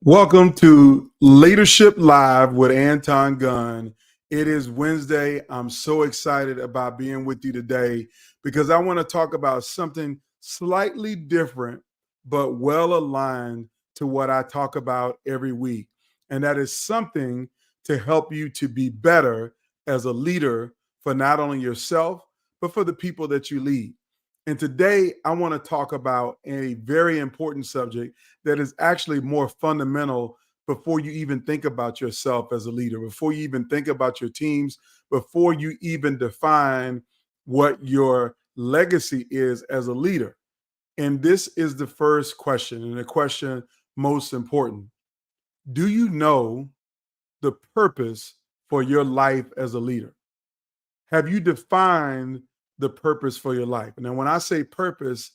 Welcome to Leadership Live with Anton Gunn. It is Wednesday. I'm so excited about being with you today because I want to talk about something slightly different, but well aligned to what I talk about every week. And that is something to help you to be better as a leader for not only yourself, but for the people that you lead. And today I want to talk about a very important subject that is actually more fundamental before you even think about yourself as a leader, before you even think about your teams, before you even define what your legacy is as a leader. And this is the first question, and the question most important. Do you know the purpose for your life as a leader? Have you defined the purpose for your life? Now, when I say purpose,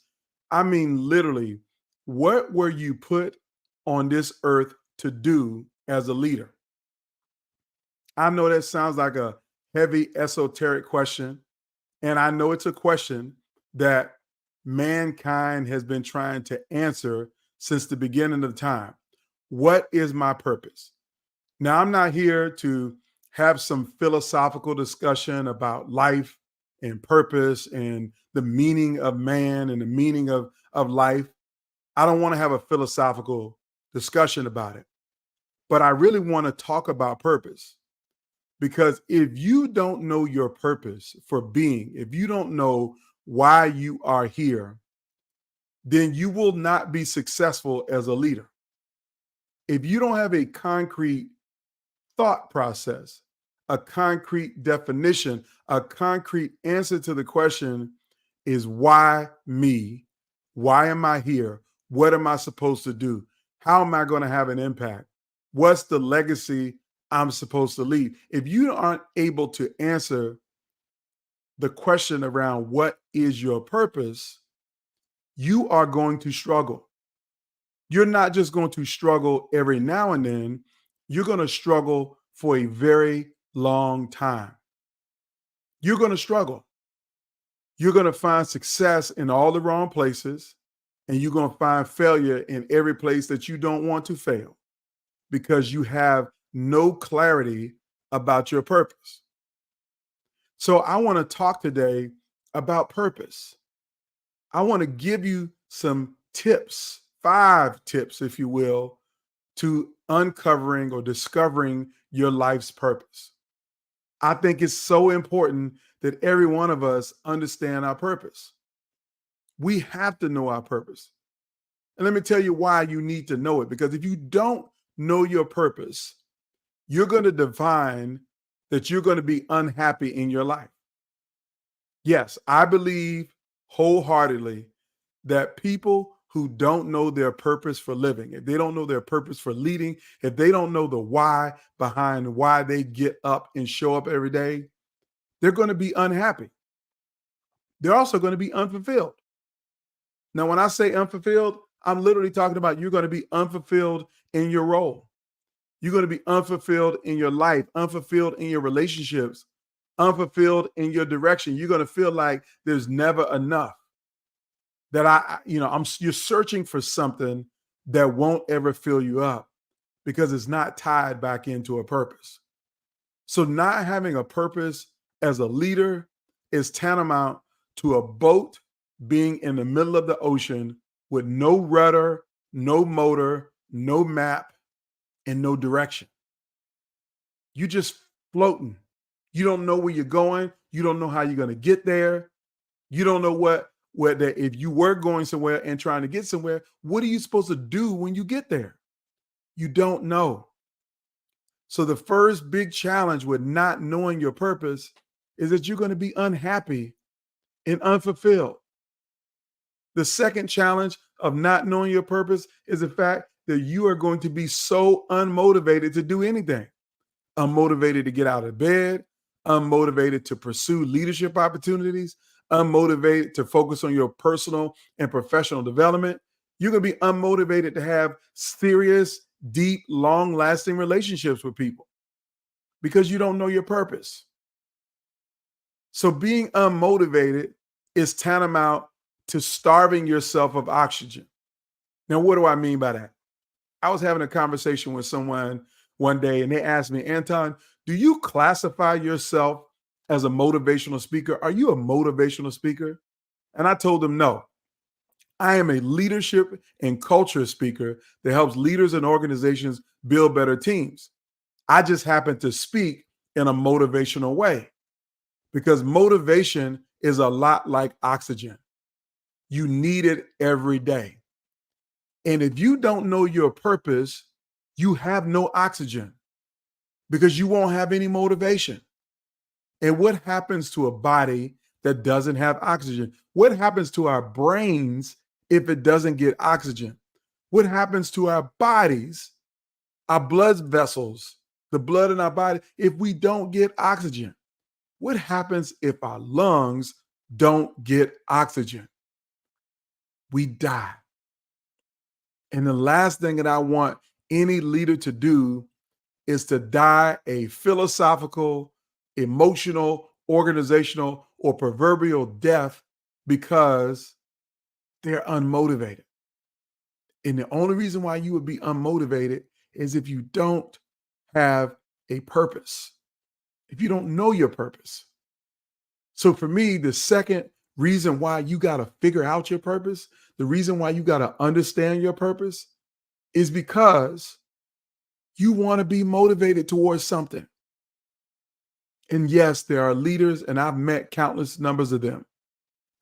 I mean literally, what were you put on this earth to do as a leader? I know that sounds like a heavy esoteric question, and I know it's a question that mankind has been trying to answer since the beginning of time. What is my purpose? Now, I'm not here to have some philosophical discussion about life and purpose and the meaning of man and the meaning of life. I don't want to have a philosophical discussion about it, but I really want to talk about purpose because if you don't know your purpose for being, if you don't know why you are here, then you will not be successful as a leader. If you don't have a concrete thought process, a concrete definition, a concrete answer to the question is why me? Why am I here? What am I supposed to do? How am I going to have an impact? What's the legacy I'm supposed to leave? If you aren't able to answer the question around what is your purpose, you are going to struggle. You're not just going to struggle every now and then, you're going to struggle for a very long time. You're going to struggle. You're going to find success in all the wrong places, and you're going to find failure in every place that you don't want to fail because you have no clarity about your purpose. So, I want to talk today about purpose. I want to give you some tips, 5 tips, if you will, to uncovering or discovering your life's purpose. I think it's so important that every one of us understand our purpose. We have to know our purpose. And let me tell you why you need to know it. Because if you don't know your purpose, you're going to define that you're going to be unhappy in your life. Yes, I believe wholeheartedly that people who don't know their purpose for living, if they don't know their purpose for leading, if they don't know the why behind why they get up and show up every day, they're going to be unhappy. They're also going to be unfulfilled. Now, when I say unfulfilled, I'm literally talking about you're going to be unfulfilled in your role. You're going to be unfulfilled in your life, unfulfilled in your relationships, unfulfilled in your direction. You're going to feel like there's never enough. That you're searching for something that won't ever fill you up because it's not tied back into a purpose. So not having a purpose as a leader is tantamount to a boat being in the middle of the ocean with no rudder, no motor, no map, and no direction. You just floating. You don't know where you're going. You don't know how you're going to get there. You don't know whether if you were going somewhere and trying to get somewhere, what are you supposed to do when you get there? You don't know. So the first big challenge with not knowing your purpose is that you're going to be unhappy and unfulfilled. The second challenge of not knowing your purpose is the fact that you are going to be so unmotivated to do anything. Unmotivated to get out of bed, unmotivated to pursue leadership opportunities, unmotivated to focus on your personal and professional development. You're going to be unmotivated to have serious, deep, long lasting relationships with people because you don't know your purpose. So being unmotivated is tantamount to starving yourself of oxygen. Now, what do I mean by that? I was having a conversation with someone one day and they asked me, Anton, do you classify yourself as a motivational speaker? Are you a motivational speaker? And I told them, no, I am a leadership and culture speaker that helps leaders and organizations build better teams. I just happen to speak in a motivational way because motivation is a lot like oxygen. You need it every day. And if you don't know your purpose, you have no oxygen because you won't have any motivation. And what happens to a body that doesn't have oxygen? What happens to our brains if it doesn't get oxygen? What happens to our bodies, our blood vessels, the blood in our body, if we don't get oxygen? What happens if our lungs don't get oxygen? We die. And the last thing that I want any leader to do is to die a philosophical, emotional, organizational, or proverbial death because they're unmotivated. And the only reason why you would be unmotivated is if you don't have a purpose, if you don't know your purpose. So for me, the second reason why you got to figure out your purpose, the reason why you got to understand your purpose is because you want to be motivated towards something. And yes, there are leaders, and I've met countless numbers of them.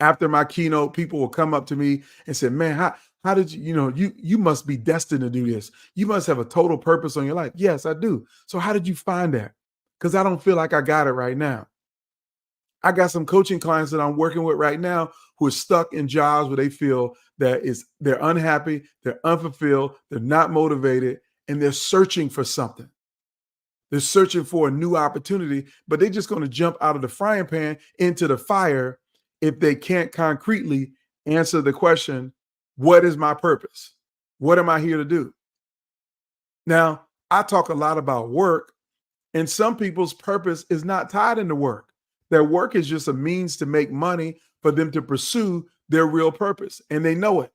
After my keynote, people will come up to me and say, man, how did you must be destined to do this. You must have a total purpose on your life. Yes, I do. So how did you find that? Because I don't feel like I got it right now. I got some coaching clients that I'm working with right now who are stuck in jobs where they feel that they're unhappy, they're unfulfilled, they're not motivated, and they're searching for something. They're searching for a new opportunity, but they're just going to jump out of the frying pan into the fire if they can't concretely answer the question, what is my purpose? What am I here to do? Now, I talk a lot about work, and some people's purpose is not tied into work. Their work is just a means to make money for them to pursue their real purpose, and they know it.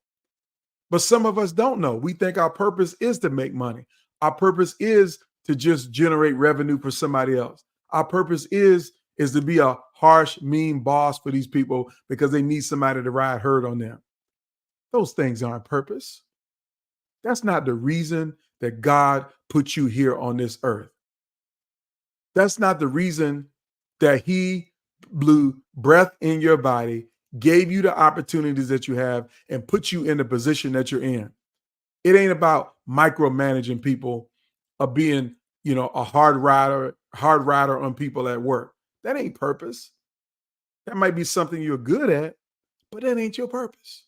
But some of us don't know. We think our purpose is to make money. Our purpose is to just generate revenue for somebody else. Our purpose is to be a harsh, mean boss for these people because they need somebody to ride herd on them. Those things aren't purpose. That's not the reason that God put you here on this earth. That's not the reason that he blew breath in your body, gave you the opportunities that you have, and put you in the position that you're in. It ain't about micromanaging people or being, a hard rider on people at work. That ain't purpose. That might be something you're good at, but that ain't your purpose.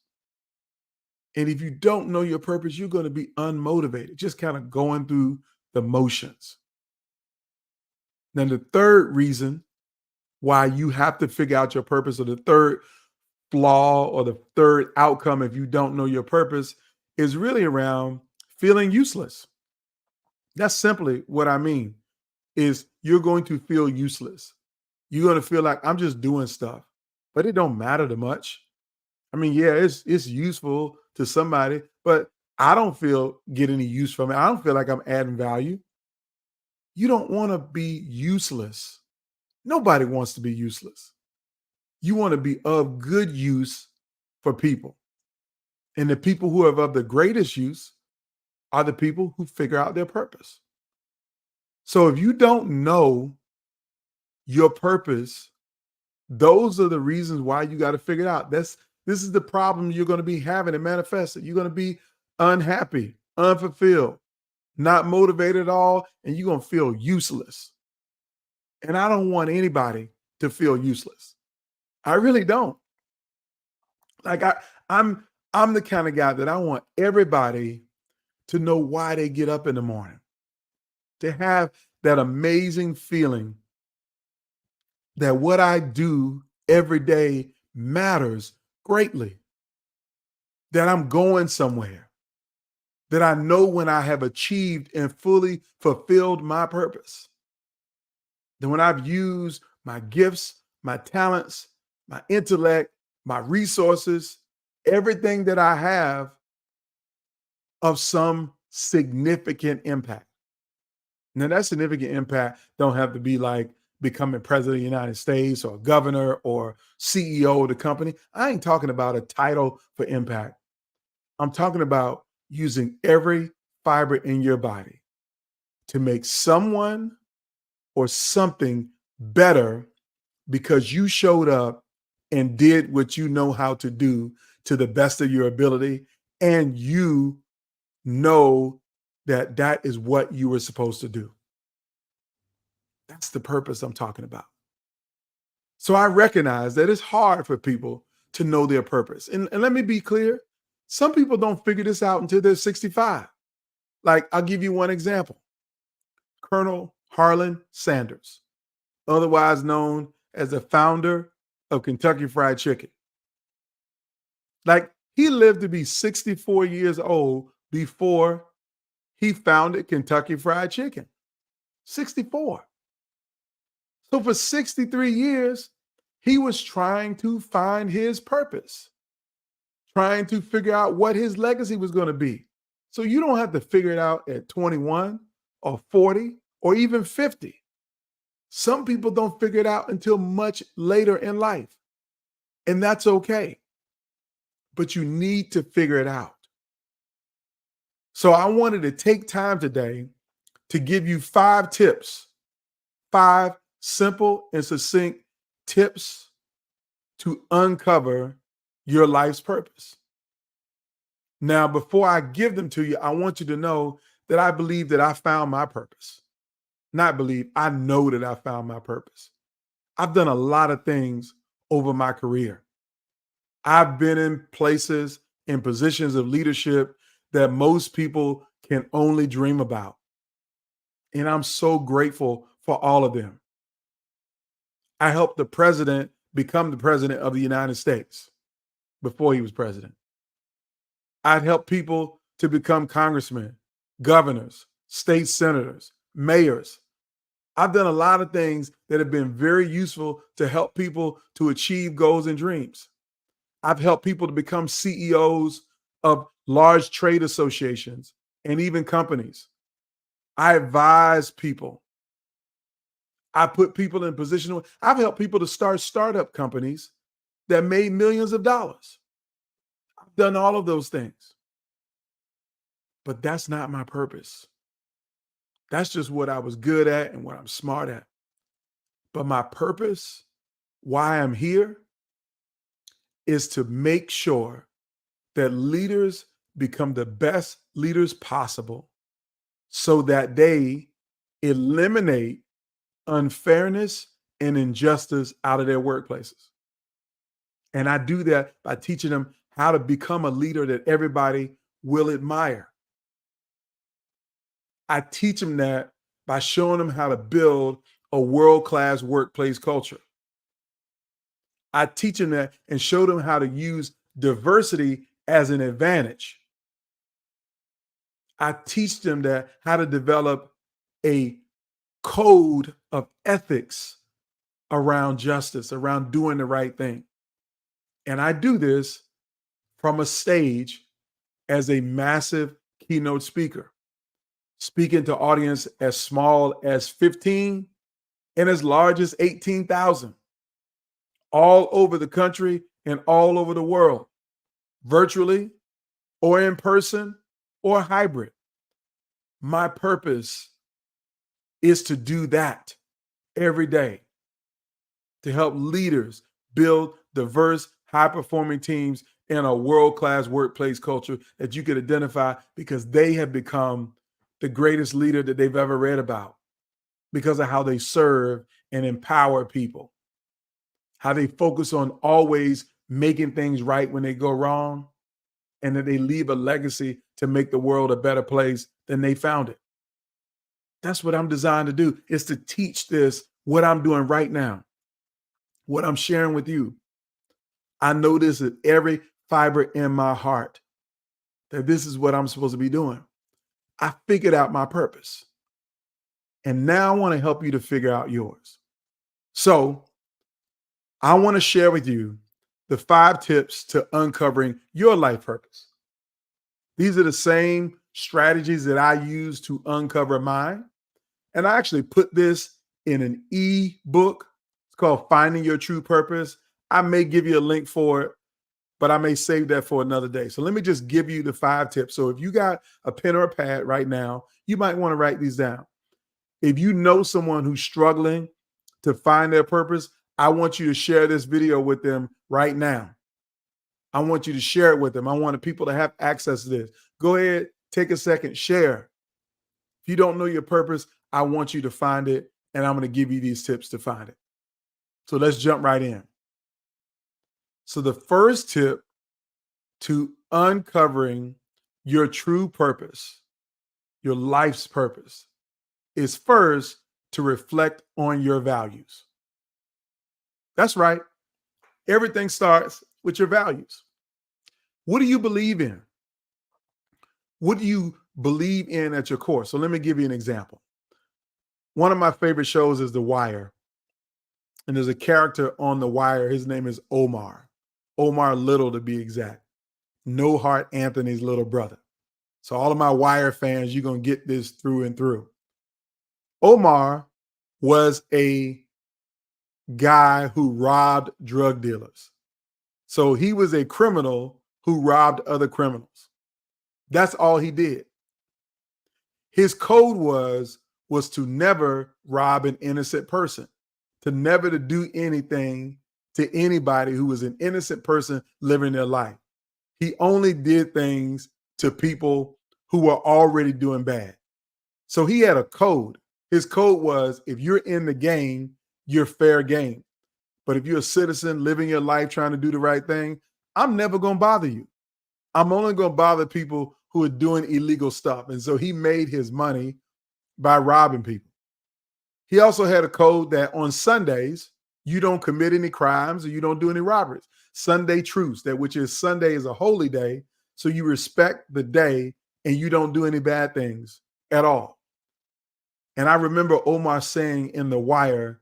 And if you don't know your purpose, you're going to be unmotivated, just kind of going through the motions. Then the third reason why you have to figure out your purpose, or the third flaw or the third outcome if you don't know your purpose, is really around feeling useless. That's simply what I mean, is you're going to feel useless. You're going to feel like I'm just doing stuff, but it don't matter too much. I mean, yeah, it's useful to somebody, but I don't get any use from it. I don't feel like I'm adding value. You don't want to be useless. Nobody wants to be useless. You want to be of good use for people. And the people who are of the greatest use are the people who figure out their purpose. So if you don't know your purpose, those are the reasons why you got to figure it out. This is the problem you're going to be having and manifested. You're going to be unhappy, unfulfilled, not motivated at all, and you're going to feel useless. And I don't want anybody to feel useless. I really don't. Like I'm the kind of guy that I want everybody to know why they get up in the morning, to have that amazing feeling that what I do every day matters greatly, that I'm going somewhere, that I know when I have achieved and fully fulfilled my purpose, that when I've used my gifts, my talents, my intellect, my resources, everything that I have of some significant impact. Now, that significant impact don't have to be like becoming president of the United States or governor or CEO of the company. I ain't talking about a title for impact. I'm talking about using every fiber in your body to make someone or something better because you showed up and did what you know how to do to the best of your ability, and you know that that is what you were supposed to do. That's the purpose I'm talking about. So I recognize that it's hard for people to know their purpose. And let me be clear, some people don't figure this out until they're 65. Like, I'll give you one example. Colonel Harlan Sanders, otherwise known as the founder of Kentucky Fried Chicken. Like, he lived to be 64 years old before he founded Kentucky Fried Chicken. 64. So for 63 years, he was trying to find his purpose, trying to figure out what his legacy was going to be. So you don't have to figure it out at 21 or 40 or even 50. Some people don't figure it out until much later in life. And that's okay. But you need to figure it out. So I wanted to take time today to give you 5 tips, 5 simple and succinct tips to uncover your life's purpose. Now, before I give them to you, I want you to know that I believe that I found my purpose. Not believe, I know that I found my purpose. I've done a lot of things over my career. I've been in places, in positions of leadership that most people can only dream about. And I'm so grateful for all of them. I helped the president become the president of the United States before he was president. I'd helped people to become congressmen, governors, state senators, mayors. I've done a lot of things that have been very useful to help people to achieve goals and dreams. I've helped people to become CEOs of large trade associations and even companies. I advise people. I put people in position. I've helped people to start startup companies that made millions of dollars. I've done all of those things. But that's not my purpose. That's just what I was good at and what I'm smart at. But my purpose, why I'm here, is to make sure that leaders become the best leaders possible so that they eliminate unfairness and injustice out of their workplaces. And I do that by teaching them how to become a leader that everybody will admire. I teach them that by showing them how to build a world-class workplace culture. I teach them that and show them how to use diversity as an advantage. I teach them that how to develop a code of ethics around justice, around doing the right thing. And I do this from a stage as a massive keynote speaker, speaking to audience as small as 15 and as large as 18,000, all over the country and all over the world, virtually or in person or hybrid. My purpose is to do that every day, to help leaders build diverse, high-performing teams in a world-class workplace culture that you could identify because they have become the greatest leader that they've ever read about because of how they serve and empower people, how they focus on always making things right when they go wrong, and that they leave a legacy to make the world a better place than they found it. That's what I'm designed to do, is to teach this, what I'm doing right now, what I'm sharing with you. I know this at every fiber in my heart, that this is what I'm supposed to be doing. I figured out my purpose. And now I want to help you to figure out yours. So I want to share with you the 5 tips to uncovering your life purpose. These are the same strategies that I use to uncover mine. And I actually put this in an e-book. It's called Finding Your True Purpose. I may give you a link for it, but I may save that for another day. So let me just give you the 5 tips. So if you got a pen or a pad right now, you might want to write these down. If you know someone who's struggling to find their purpose, I want you to share this video with them right now. I want you to share it with them. I want people to have access to this. Go ahead, take a second, share. If you don't know your purpose, I want you to find it, and I'm going to give you these tips to find it. So let's jump right in. So the first tip to uncovering your true purpose, your life's purpose, is first to reflect on your values. That's right. Everything starts with your values. What do you believe in? What do you believe in at your core? So let me give you an example. One of my favorite shows is The Wire. And there's a character on The Wire. His name is Omar. Omar Little, to be exact. No Heart Anthony's little brother. So all of my Wire fans, you're going to get this through and through. Omar was a guy who robbed drug dealers. So he was a criminal who robbed other criminals. That's all he did. His code was to never rob an innocent person, to never to do anything to anybody who was an innocent person living their life. He only did things to people who were already doing bad. So he had a code. His code was, if you're in the game, you're fair game. But if you're a citizen living your life trying to do the right thing, I'm never going to bother you. I'm only going to bother people who are doing illegal stuff. And so he made his money by robbing people. He also had a code that on Sundays, you don't commit any crimes or you don't do any robberies. Sunday truce, that which is Sunday is a holy day. So you respect the day and you don't do any bad things at all. And I remember Omar saying in The Wire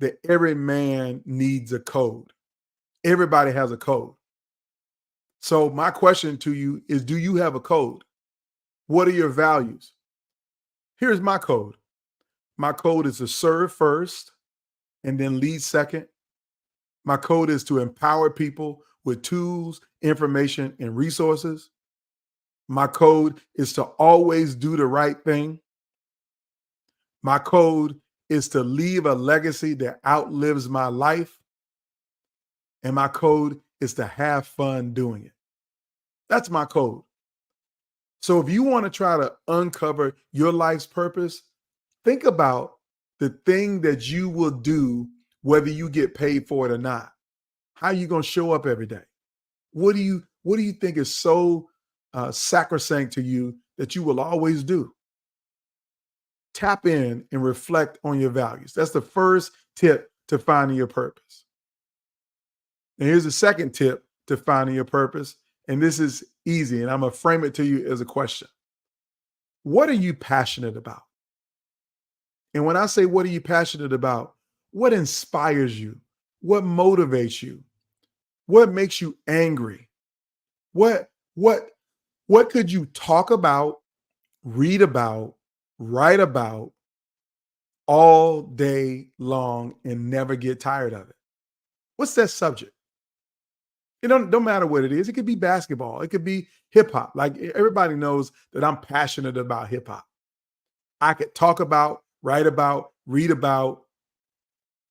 that every man needs a code. Everybody has a code. So my question to you is, do you have a code? What are your values? Here's my code. My code is to serve first and then lead second. My code is to empower people with tools, information, and resources. My code is to always do the right thing. My code is to leave a legacy that outlives my life. And my code is to have fun doing it. That's my code. So if you want to try to uncover your life's purpose, think about the thing that you will do, whether you get paid for it or not. How are you going to show up every day? What do you think is so sacrosanct to you that you will always do? Tap in and reflect on your values. That's the first tip to finding your purpose. And here's the second tip to finding your purpose. And this is easy, and I'm going to frame it to you as a question. What are you passionate about? And when I say, what are you passionate about? What inspires you? What motivates you? What makes you angry? What could you talk about, read about, write about all day long and never get tired of it? What's that subject? It don't matter what it is. It could be basketball. It could be hip hop. Like everybody knows that I'm passionate about hip hop. I could talk about, write about, read about,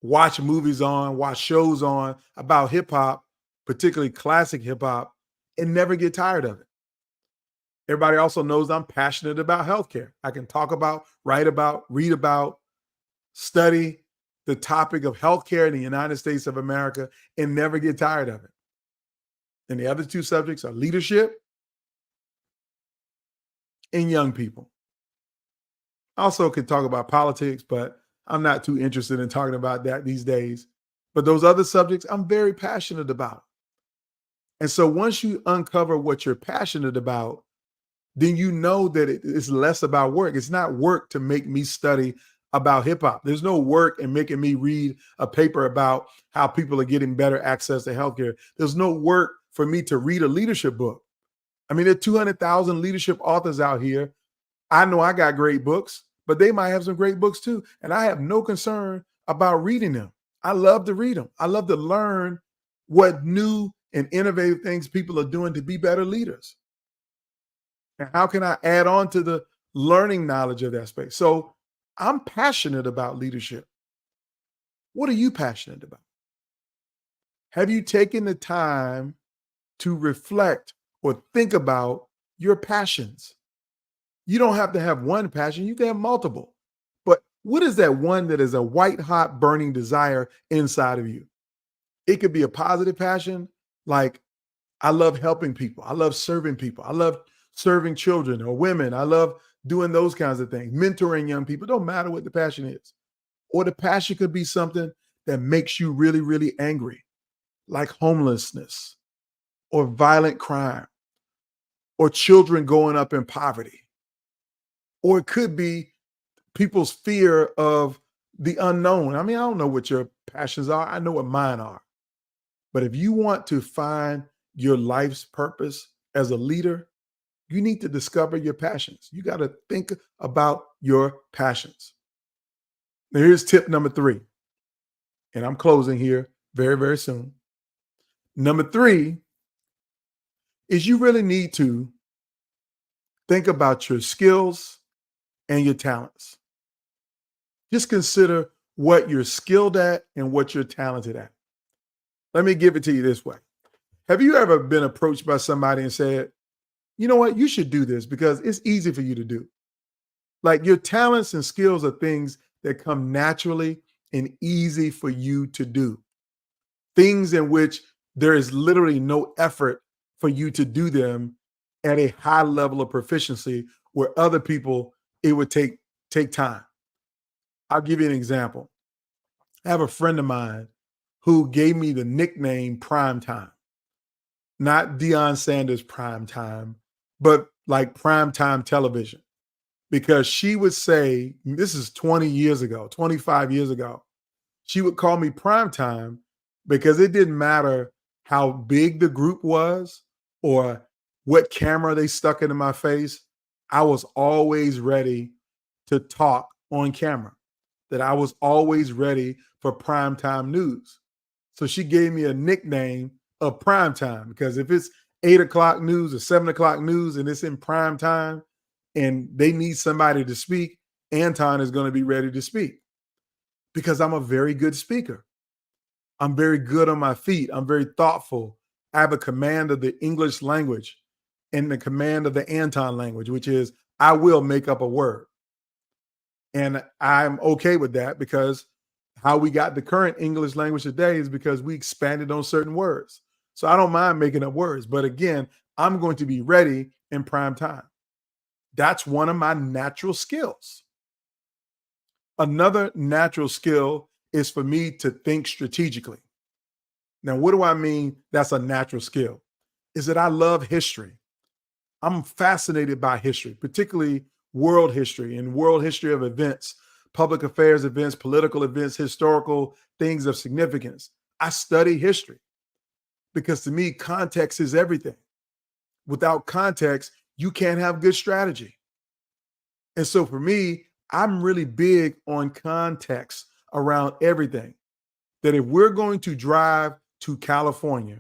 watch movies on, watch shows on about hip hop, particularly classic hip hop, and never get tired of it. Everybody also knows I'm passionate about healthcare. I can talk about, write about, read about, study the topic of healthcare in the United States of America and never get tired of it. And the other two subjects are leadership and young people. I also could talk about politics, but I'm not too interested in talking about that these days. But those other subjects, I'm very passionate about. And so once you uncover what you're passionate about, then you know that it's less about work. It's not work to make me study about hip hop. There's no work in making me read a paper about how people are getting better access to healthcare. There's no work for me to read a leadership book. I mean, there are 200,000 leadership authors out here. I know I got great books, but they might have some great books too. And I have no concern about reading them. I love to read them. I love to learn what new and innovative things people are doing to be better leaders. And how can I add on to the learning knowledge of that space? So I'm passionate about leadership. What are you passionate about? Have you taken the time to reflect or think about your passions? You don't have to have one passion, you can have multiple. But what is that one that is a white hot burning desire inside of you? It could be a positive passion, like I love helping people, I love serving people, I love serving children or women, I love doing those kinds of things, mentoring young people. Don't matter what the passion is. Or the passion could be something that makes you really, really angry, like homelessness or violent crime or children growing up in poverty. Or it could be people's fear of the unknown. I mean, I don't know what your passions are. I know what mine are. But if you want to find your life's purpose as a leader, you need to discover your passions. You got to think about your passions. Now, here's tip number 3. And I'm closing here very, very soon. Number 3 is you really need to think about your skills and your talents. Just consider what you're skilled at and what you're talented at. Let me give it to you this way. Have you ever been approached by somebody and said, you know what, you should do this because it's easy for you to do? Like your talents and skills are things that come naturally and easy for you to do. Things in which there is literally no effort for you to do them at a high level of proficiency where other people, it would take time. I'll give you an example. I have a friend of mine who gave me the nickname Prime Time. Not Deion Sanders Prime Time, but like prime time television. Because she would say, this is 20 years ago, 25 years ago, she would call me Prime Time because it didn't matter how big the group was or what camera they stuck into my face. I was always ready to talk on camera, that I was always ready for primetime news. So she gave me a nickname of prime time because if it's 8 o'clock news or 7 o'clock news and it's in prime time and they need somebody to speak, Anton is going to be ready to speak because I'm a very good speaker. I'm very good on my feet. I'm very thoughtful. I have a command of the English language and the command of the Anton language, which is I will make up a word. And I'm okay with that because how we got the current English language today is because we expanded on certain words. So I don't mind making up words. But again, I'm going to be ready in prime time. That's one of my natural skills. Another natural skill is for me to think strategically. Now, what do I mean that's a natural skill? Is that I love history. I'm fascinated by history, particularly world history and world history of events, public affairs events, political events, historical things of significance. I study history because to me, context is everything. Without context, you can't have good strategy. And so for me, I'm really big on context around everything. That if we're going to drive to California,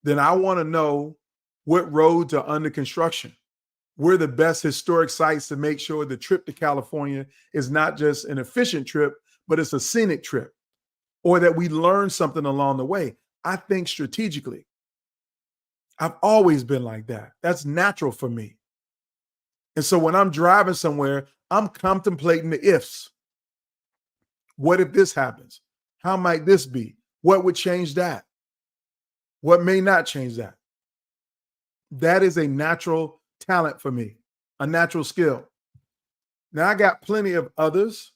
then I want to know what roads are under construction. Where the best historic sites to make sure the trip to California is not just an efficient trip, but it's a scenic trip, or that we learn something along the way. I think strategically. I've always been like that. That's natural for me. And so when I'm driving somewhere, I'm contemplating the ifs. What if this happens? How might this be? What would change that? What may not change that? That is a natural talent for me, a natural skill. Now, I got plenty of others,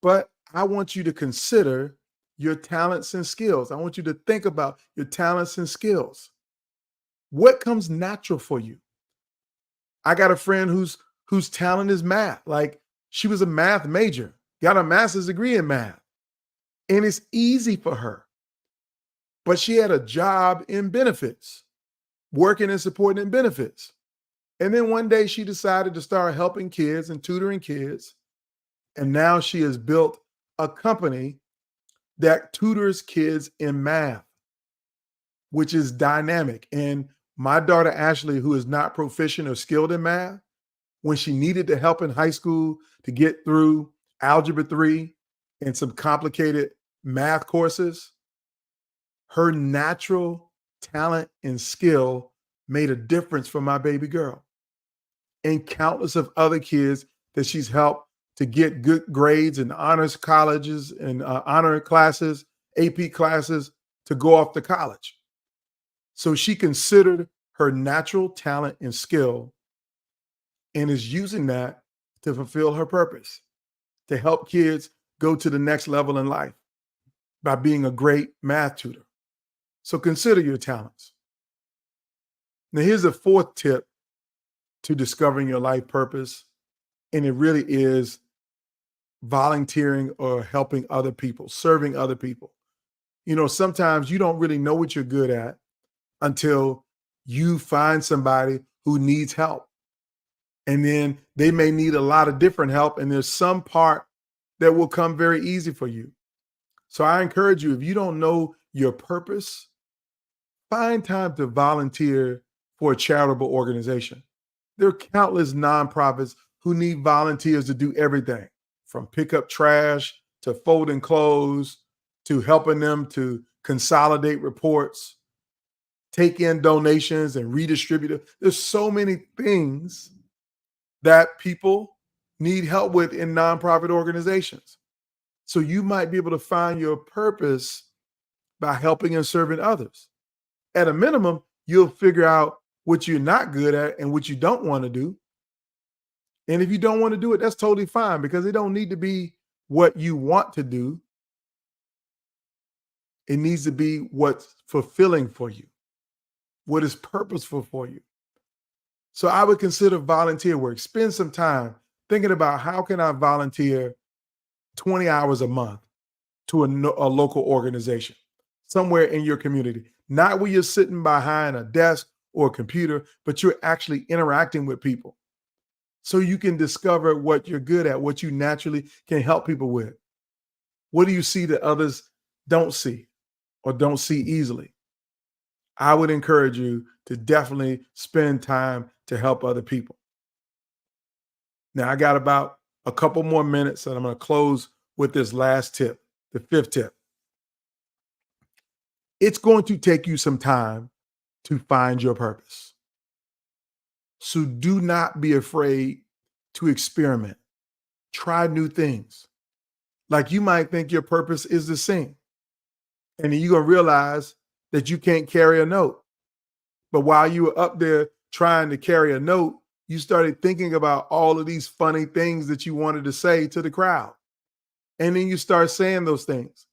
but I want you to consider your talents and skills. I want you to think about your talents and skills. What comes natural for you? I got a friend whose talent is math. Like she was a math major, got a master's degree in math, and it's easy for her. But she had a job in benefits working and supporting in benefits. And then one day she decided to start helping kids and tutoring kids. And now she has built a company that tutors kids in math, which is dynamic. And my daughter, Ashley, who is not proficient or skilled in math, when she needed the help in high school to get through Algebra 3 and some complicated math courses, her natural talent and skill made a difference for my baby girl and countless of other kids that she's helped to get good grades in honors colleges and honor classes, AP classes to go off to college. So she considered her natural talent and skill and is using that to fulfill her purpose, to help kids go to the next level in life by being a great math tutor. So consider your talents. Now, here's a fourth tip to discovering your life purpose, and it really is volunteering or helping other people, serving other people. You know, sometimes you don't really know what you're good at until you find somebody who needs help. And then they may need a lot of different help, and there's some part that will come very easy for you. So I encourage you, if you don't know your purpose, find time to volunteer for a charitable organization. There are countless nonprofits who need volunteers to do everything from pick up trash to folding clothes to helping them to consolidate reports, take in donations and redistribute it. There's so many things that people need help with in nonprofit organizations. So you might be able to find your purpose by helping and serving others. At a minimum, you'll figure out what you're not good at and what you don't want to do. And if you don't want to do it, that's totally fine, because it don't need to be what you want to do. It needs to be what's fulfilling for you, what is purposeful for you. So I would consider volunteer work. Spend some time thinking about, how can I volunteer 20 hours a month to a local organization somewhere in your community, not where you're sitting behind a desk or a computer, but you're actually interacting with people. So you can discover what you're good at, what you naturally can help people with. What do you see that others don't see or don't see easily? I would encourage you to definitely spend time to help other people. Now, I got about a couple more minutes, and I'm going to close with this last tip, the fifth tip. It's going to take you some time to find your purpose. So do not be afraid to experiment. Try new things. Like, you might think your purpose is to sing, and then you're going to realize that you can't carry a note. But while you were up there trying to carry a note, you started thinking about all of these funny things that you wanted to say to the crowd. And then you start saying those things,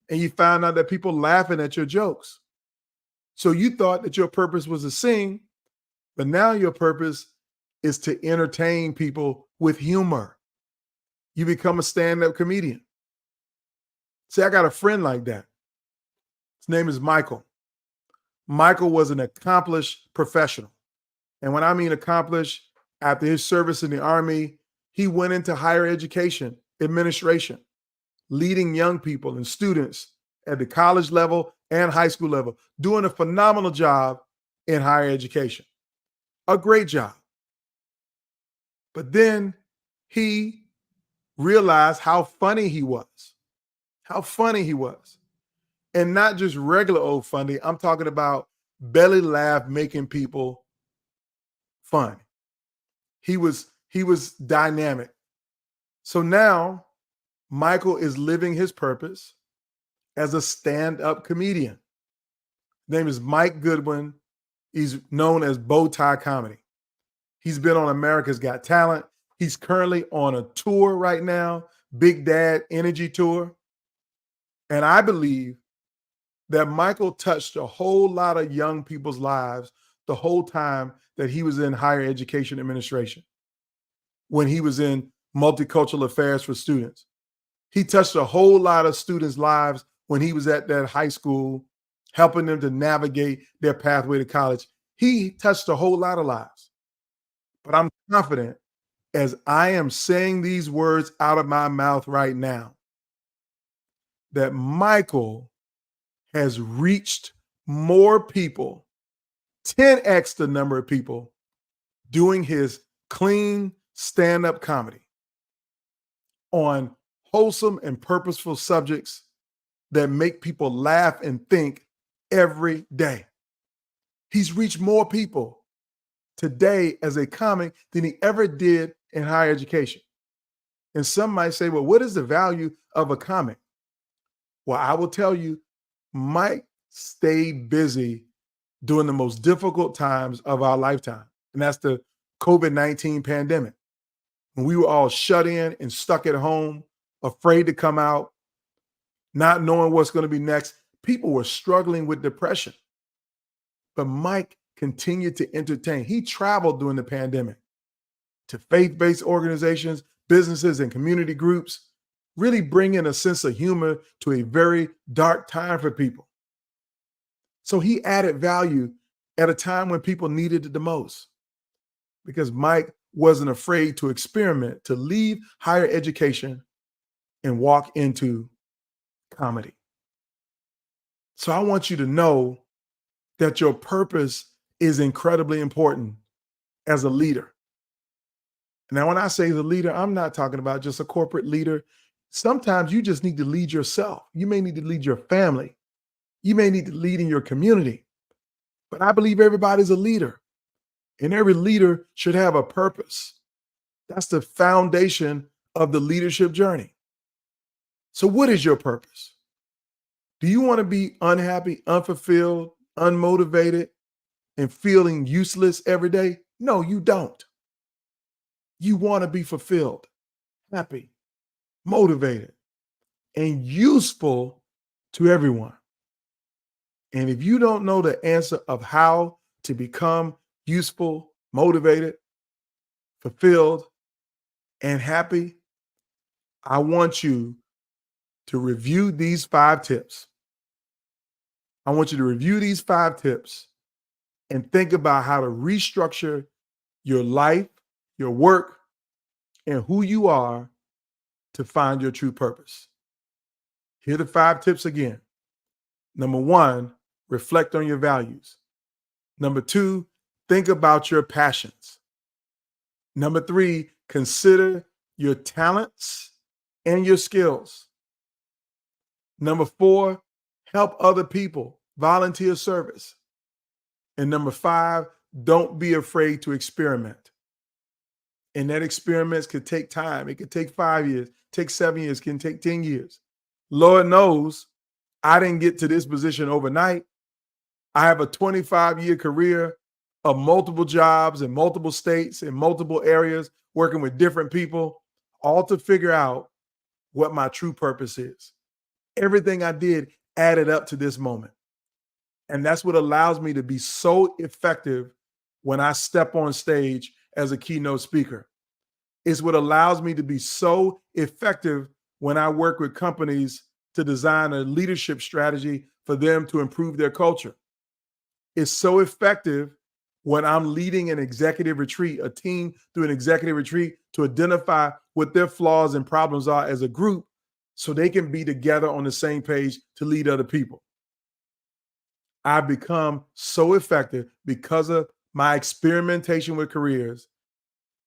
and you found out that people laughing at your jokes. So you thought that your purpose was to sing, but now your purpose is to entertain people with humor. You become a stand-up comedian. See, I got a friend like that. His name is Michael. Michael was an accomplished professional. And when I mean accomplished, after his service in the Army, he went into higher education, administration, leading young people and students at the college level and high school level, doing a phenomenal job in higher education. A great job. But then he realized how funny he was. How funny he was. And not just regular old funny. I'm talking about belly laugh making people fun. He was dynamic. So now Michael is living his purpose as a stand-up comedian. His name is Mike Goodwin. He's known as Bowtie Comedy. He's been on America's Got Talent. He's currently on a tour right now, Big Dad Energy Tour. And I believe that Michael touched a whole lot of young people's lives the whole time that he was in higher education administration, when he was in multicultural affairs for students. He touched a whole lot of students' lives when he was at that high school, helping them to navigate their pathway to college. He touched a whole lot of lives. But I'm confident as I am saying these words out of my mouth right now that Michael has reached more people, 10x the number of people doing his clean stand-up comedy on wholesome and purposeful subjects that make people laugh and think every day. He's reached more people today as a comic than he ever did in higher education. And some might say, well, what is the value of a comic? Well, I will tell you, Mike stayed busy during the most difficult times of our lifetime, and that's the COVID-19 pandemic. When we were all shut in and stuck at home, afraid to come out, not knowing what's going to be next, people were struggling with depression. But Mike continued to entertain. He traveled during the pandemic to faith-based organizations, businesses, and community groups, really bringing a sense of humor to a very dark time for people. So he added value at a time when people needed it the most because Mike wasn't afraid to experiment, to leave higher education and walk into comedy. So I want you to know that your purpose is incredibly important as a leader. Now, when I say the leader, I'm not talking about just a corporate leader. Sometimes you just need to lead yourself. You may need to lead your family. You may need to lead in your community. But I believe everybody's a leader, and every leader should have a purpose. That's the foundation of the leadership journey. So what is your purpose? Do you want to be unhappy, unfulfilled, unmotivated, and feeling useless every day? No, you don't. You want to be fulfilled, happy, motivated, and useful to everyone. And if you don't know the answer of how to become useful, motivated, fulfilled, and happy, I want you to review these 5 tips. I want you to review these 5 tips and think about how to restructure your life, your work, and who you are to find your true purpose. Here are the 5 tips again. Number 1, reflect on your values. Number 2, think about your passions. Number 3, consider your talents and your skills. Number 4, help other people, volunteer service. And number 5, don't be afraid to experiment. And that experiments could take time. It could take 5 years, take 7 years, can take 10 years. Lord knows I didn't get to this position overnight. I have a 25-year career of multiple jobs in multiple states, in multiple areas, working with different people, all to figure out what my true purpose is. Everything I did added up to this moment. And that's what allows me to be so effective when I step on stage as a keynote speaker. It's what allows me to be so effective when I work with companies to design a leadership strategy for them to improve their culture. It's so effective when I'm leading an executive retreat, a team through an executive retreat to identify what their flaws and problems are as a group so they can be together on the same page to lead other people. I've become so effective because of my experimentation with careers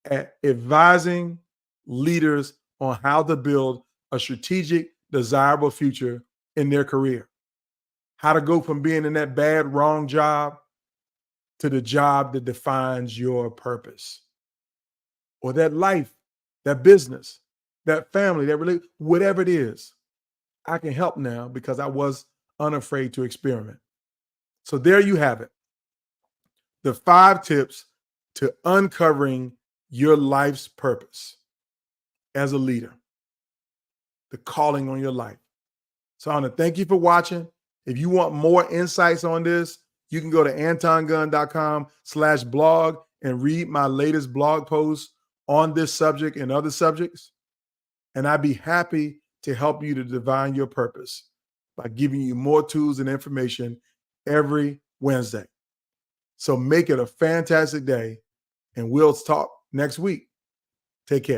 at advising leaders on how to build a strategic, desirable future in their career. How to go from being in that bad, wrong job to the job that defines your purpose. Or that life, that business, that family, that relationship, whatever it is. I can help now because I was unafraid to experiment. So there you have it. The 5 tips to uncovering your life's purpose as a leader, the calling on your life. So I want to thank you for watching. If you want more insights on this, you can go to antongunn.com/blog and read my latest blog post on this subject and other subjects. And I'd be happy to help you to divine your purpose by giving you more tools and information every Wednesday. So make it a fantastic day, and we'll talk next week. Take care.